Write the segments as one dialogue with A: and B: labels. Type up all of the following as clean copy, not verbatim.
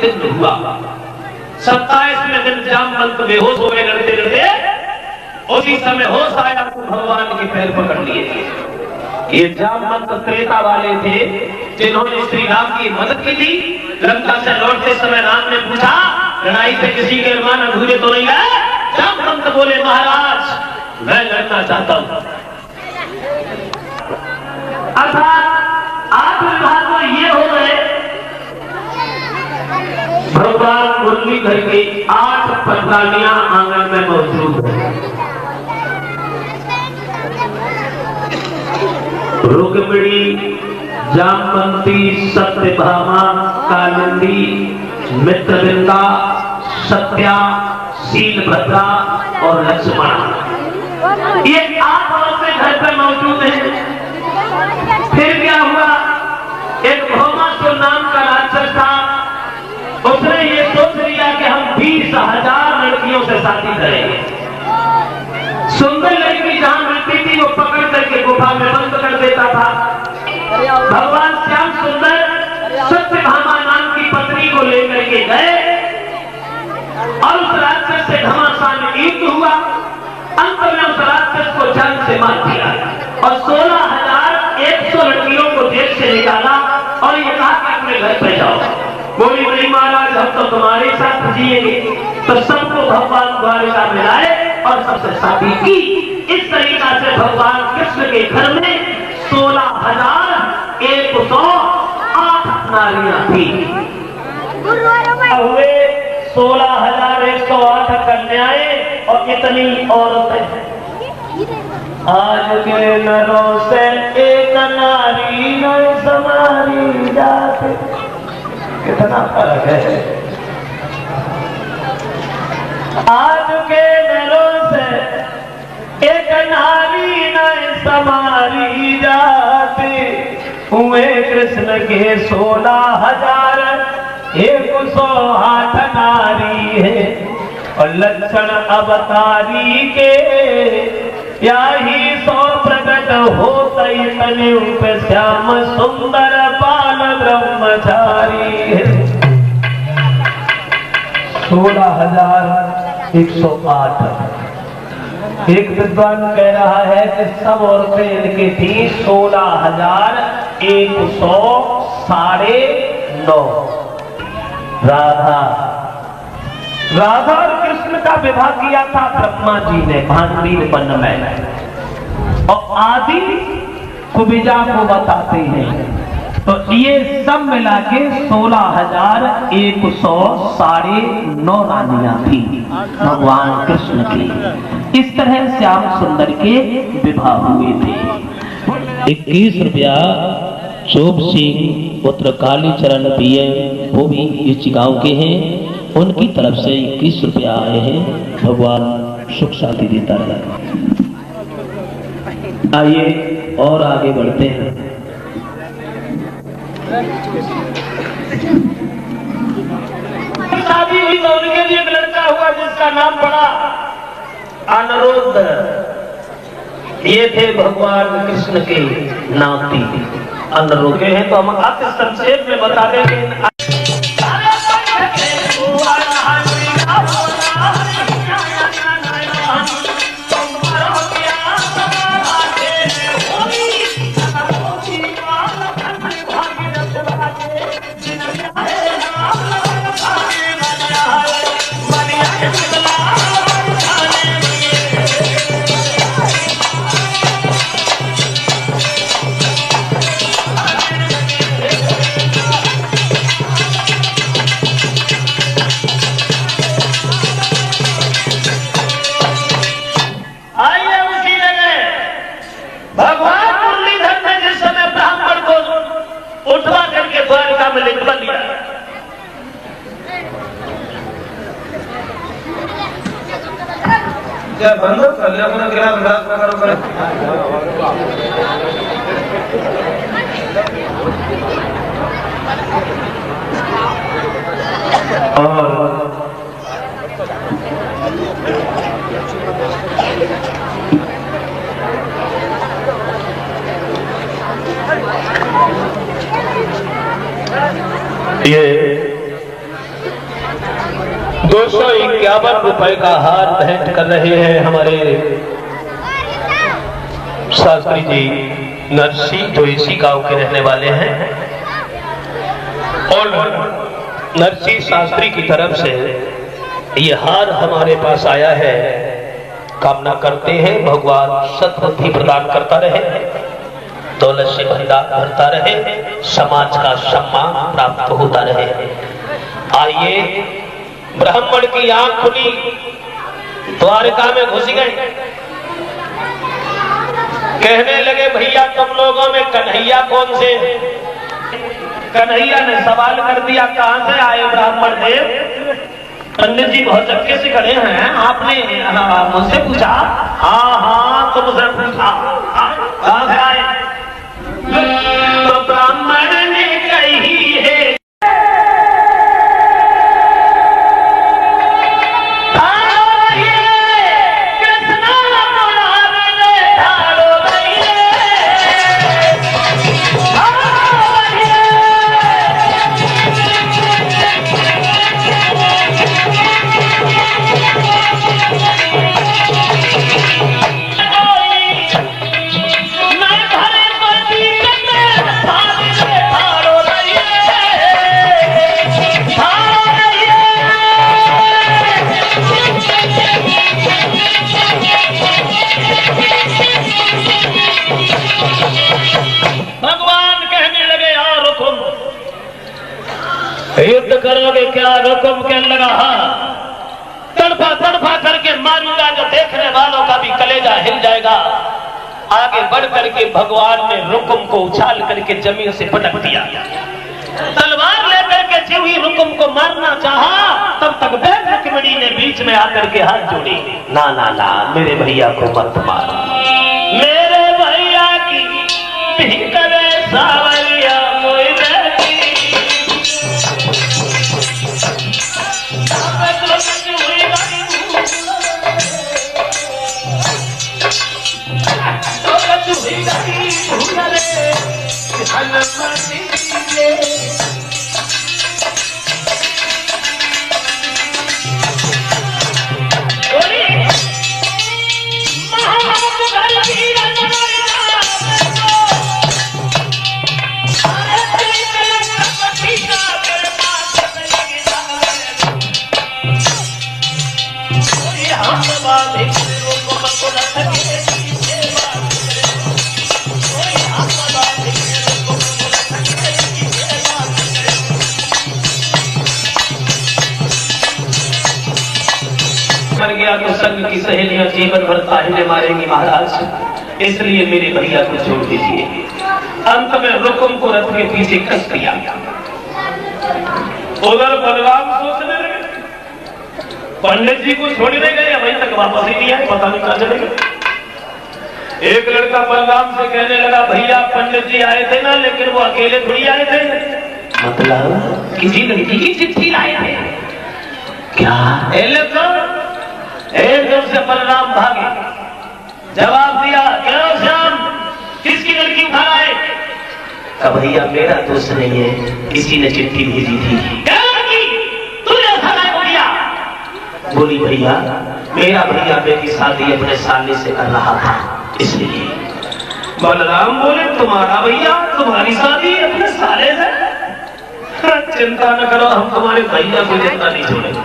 A: दिन हुआ। 27वें दिन जामवंत बेहोश हो गए लड़ते लड़ते। उसी समय होश आया तो भगवान के पैर पकड़ लिए। ये जामवंत त्रेता वाले थे जिन्होंने श्री राम की मदद की थी। लंका से लौटते समय राम ने पूछा, लड़ाई से किसी के अरमान अधूरे तो नहीं है? जामवंत बोले, महाराज मैं लड़ना चाहता हूं। अर्थात आप विभाग तो ये हो गए, भगवान मुरलीधर की 8 पटरानियां आंगन में मौजूद है। रुक्मिणी, जामवंती, सत्यभामा, कालिंदी, मित्रविंदा, सत्या, शीलभद्रा और लक्ष्मण, ये 8 औरतें घर पर मौजूद हैं। फिर क्या हुआ? एक भौमासुर नाम का राक्षस था। उसने ये सोच लिया कि हम 20,000 लड़कियों से शादी करेंगे। सुंदर लड़की जहां मिलती थी वो पकड़ करके गुफा में बंद कर देता था। भगवान श्याम सुंदर सत्यभामा नाम की पत्नी को लेकर के गए और उस राक्षस से घमासान युद्ध हुआ। अंत में उस राक्षस को जान से मार दिया और 16,100 लड़कियों को जेल से निकाला और ये कहा कि अपने घर पे जाओ। बोली, बड़ी महाराज हम तो तुम्हारे साथ जिएंगे। तो सबको भगवान द्वारिका में लाए और सबसे शादी की। इस तरीका से भगवान कृष्ण के घर में 16,108 नारियां थी। हुए 16,108 कन्याएं और इतनी औरतें। आज के नरों से एक नारी न समारी जाते। कितना फर्क है। आज के नरों से एक नारी न समारी जाते। हुए कृष्ण के 16,108 नारी है और लक्षण अवतारी के या ही 100 प्रकट होते तने पे श्याम सुंदर बाल ब्रह्मचारी है। 16,108। एक विद्वान कह रहा है कि सब औरतें इनकी थी 16,109। राधा और कृष्ण का विवाह किया था ब्रह्मा जी ने भांडीर वन में। और आदि कुबिजा को बताते हैं। तो ये सब मिला के 16,109 रानियां थी भगवान कृष्ण की। इस तरह श्याम सुंदर के विवाह हुए थे।
B: 21 रुपया शोभ सिंह पुत्र कालीचरण पीएम, वो भी इस गांव के हैं, उनकी तरफ से 21 रुपया आए हैं। भगवान सुख शांति देता रहे। आइए और आगे बढ़ते हैं।
A: शादी हुई तो उनके लिए एक लड़का हुआ जिसका नाम पड़ा अनिरुद्ध। ये थे भगवान कृष्ण के नाती अनिरुद्ध हैं। तो हम अति संक्षेप में बता देंगे। बंदो कल्याण गिरा विराट करो करे। और ये
B: ₹251 का हार भेंट कर रहे हैं हमारे शास्त्री जी नरसी, जो इसी गांव के रहने वाले हैं। और नरसी शास्त्री की तरफ से ये हार हमारे पास आया है। कामना करते हैं भगवान सद्बुद्धि प्रदान करता रहे, दौलत से भंडार भरता रहे, समाज का सम्मान प्राप्त होता रहे। आइए, ब्राह्मण की आंख खुली, द्वारका में घुस गए, कहने लगे भैया तुम लोगों में कन्हैया कौन से? कन्हैया ने सवाल कर दिया, कहां से आए ब्राह्मण देव? पंडित जी बहुत चक्के से खड़े हैं, आपने मुझसे पूछा? हाँ तुमसे पूछा, कहां से आए? तो ब्राह्मण ने कही है युद्ध करोगे क्या? हुक्म क्या लगा? तड़फा तड़फा करके मारूंगा, जो देखने वालों का भी कलेजा हिल जाएगा। आगे बढ़ करके भगवान ने रुकुम को उछाल करके जमीन से पटक दिया। तलवार लेकर के जब ही रुकुम को मारना चाहा, तब तक रुक्मिणी ने बीच में आकर के हाथ जोड़ी, ना ना ना, मेरे भैया को मत मार, मेरे भैया की भी करे सावरिया मर गया तो संग की सहेलियां जीवन भर ताहने मारेंगी महाराज, इसलिए मेरे भैया को छोड़ दीजिए। अंत में रुकुम को रथ के पीछे कस दिया। उधर बलराम सोचने लगे, पंडित जी को छोड़ने गए, अभी तक वापस ही नहीं आए, पता नहीं कहां चले गए। एक लड़का बलराम से कहने लगा, भैया पंडित जी आए थे ना, लेकिन वो अकेले थोड़ी आए थे, मतलब किसी लड़की की चिट्ठी लाए थे क्या? एकदम से बलराम भागे, जवाब दिया, क्यों श्याम, किसकी लड़की उठा आए? भैया मेरा दोस्त नहीं है, किसी ने चिट्ठी भेजी थी। बोली भैया मेरा भैया मेरी शादी अपने साले से कर रहा था, इसलिए। बलराम बोले, तुम्हारा भैया तुम्हारी शादी अपने साले से? चिंता न करो, हम तुम्हारे भैया को जितना नहीं छोड़ेंगे।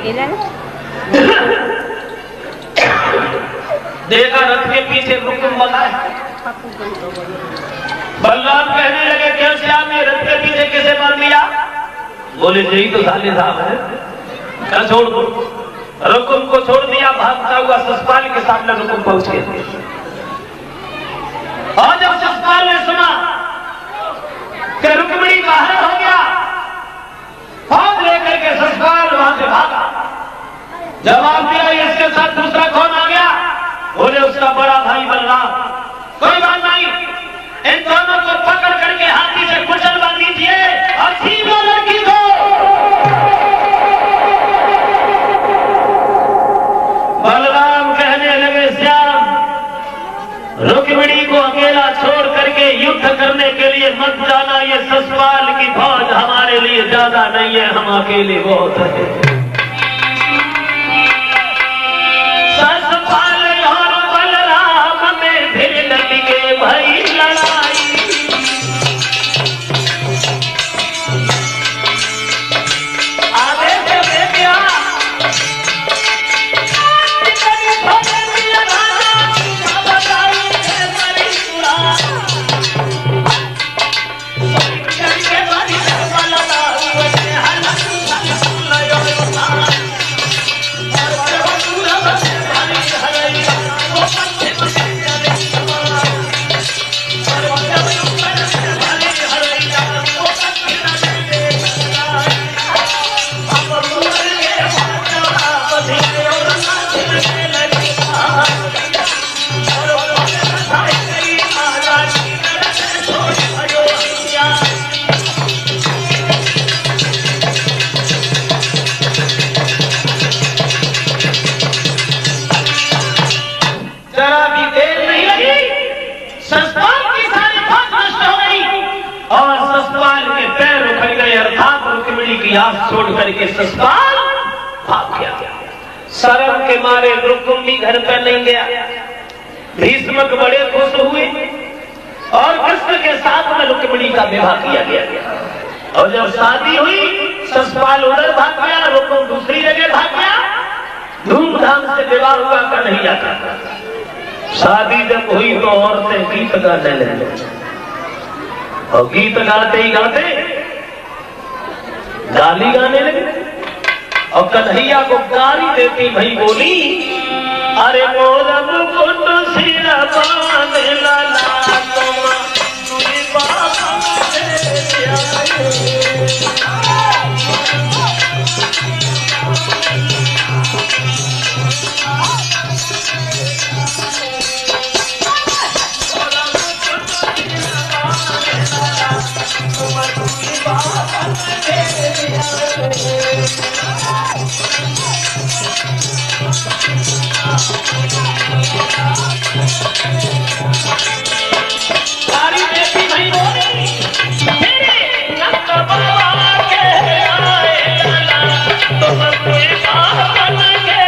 B: देखा रथ के पीछे रुकुम बना है। बलराम कहने लगे, क्यों श्याम ये रथ के पीछे कैसे बांध दिया? बोले यही तो साले साहब है, क्या छोड़ दो? रुकुम को छोड़ दिया, भागता हुआ ससपाल के सामने रुकुम पहुंच गया। और जब ससपाल ने सुना कि रुक्मिणी बाहर हो गया, फौज लेकर के ससपाल वहां से भागा। जवाब दिया, इसके साथ दूसरा कौन आ गया? बोले उसका बड़ा भाई बलराम। कोई बात नहीं, इन दोनों को पकड़ करके हाथी से कुचलवा दीजिए और छीनो लड़की को। बलराम कहने लगे, श्याम रुक्मिणी को अकेला छोड़ करके युद्ध करने के लिए मत जाना, ये ससपाल की फौज हमारे लिए ज्यादा नहीं है, हम अकेले बहुत है।
A: इतिहास छोड़ करके ससुराल भाग गया। शर्म के मारे रुकुम भी घर पर नहीं गया। भीष्मक बड़े खुश हुए और कृष्ण के साथ में रुक्मिणी का विवाह किया गया। और जब शादी हुई ससुराल उधर भाग गया, रुकुम दूसरी जगह भाग गया। धूमधाम से विवाह हुआ कन्हैया का। शादी जब हुई तो औरतें गीत गाने लगे और गीत गाते ही गाते गाली गाने लगे और कन्हैया को गाली देती भई बोली, अरे मोरा मुकुट सिर बांध लाला तुम्हारी बाबा सारी देवी नहीं बोली, नंद बाबा के आए लाला तुम्हारे बाबा के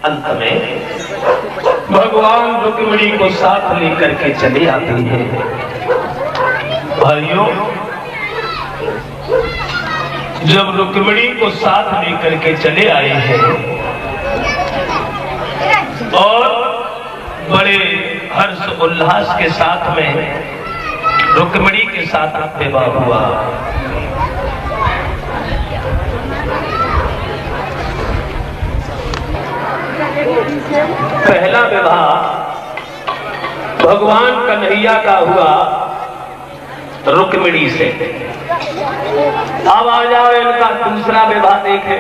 A: अंत में भगवान रुक्मिणी को साथ लेकर के चले आते हैं। भाइयों, जब रुक्मिणी को साथ लेकर के चले आए हैं और बड़े हर्ष उल्लास के साथ में रुक्मिणी के साथ विवाह हुआ। पहला विवाह भगवान कन्हैया का हुआ रुक्मिणी से। अब आ जाओ इनका दूसरा विवाह देखे।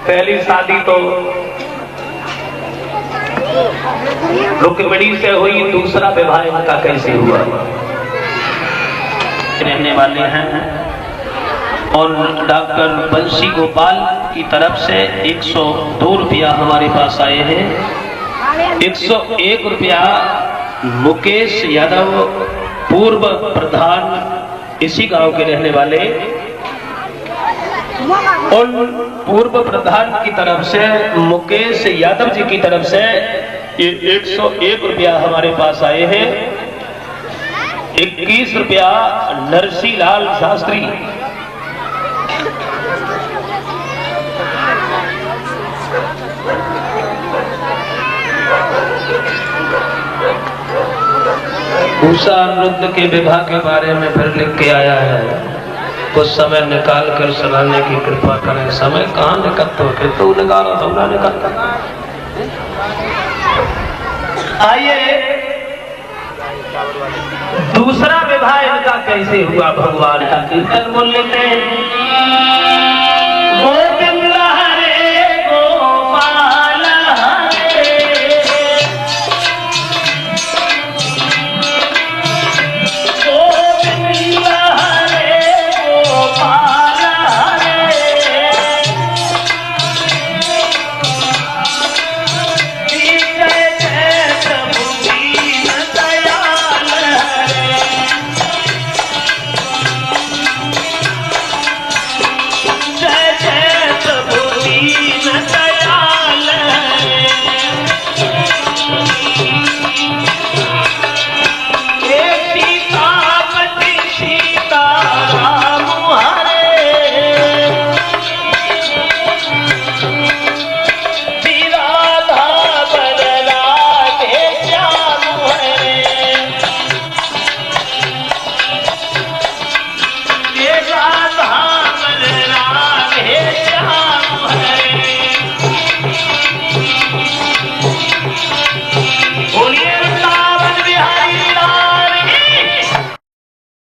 A: पहली शादी तो रुक्मिणी से हुई, दूसरा विवाह इनका कैसे हुआ? रहने वाले हैं और डॉक्टर बंसी गोपाल की तरफ से 102 रुपया हमारे पास आए हैं। 101 रुपया मुकेश यादव, पूर्व प्रधान, इसी गांव के रहने वाले, और पूर्व प्रधान की तरफ से मुकेश यादव जी की तरफ से ये 101 रुपया हमारे पास आए हैं। 21 रुपया नरसीलाल शास्त्री, उषा नृत्य के विवाह के बारे में फिर लिख के आया है। कुछ समय निकाल कर सुनाने की कृपा करें। समय कहाँ निकलता है, तो निकाला तो ना निकलता। आइए दूसरा विवाह इनका कैसे हुआ, भगवान का कीर्तन बोल लेते हैं।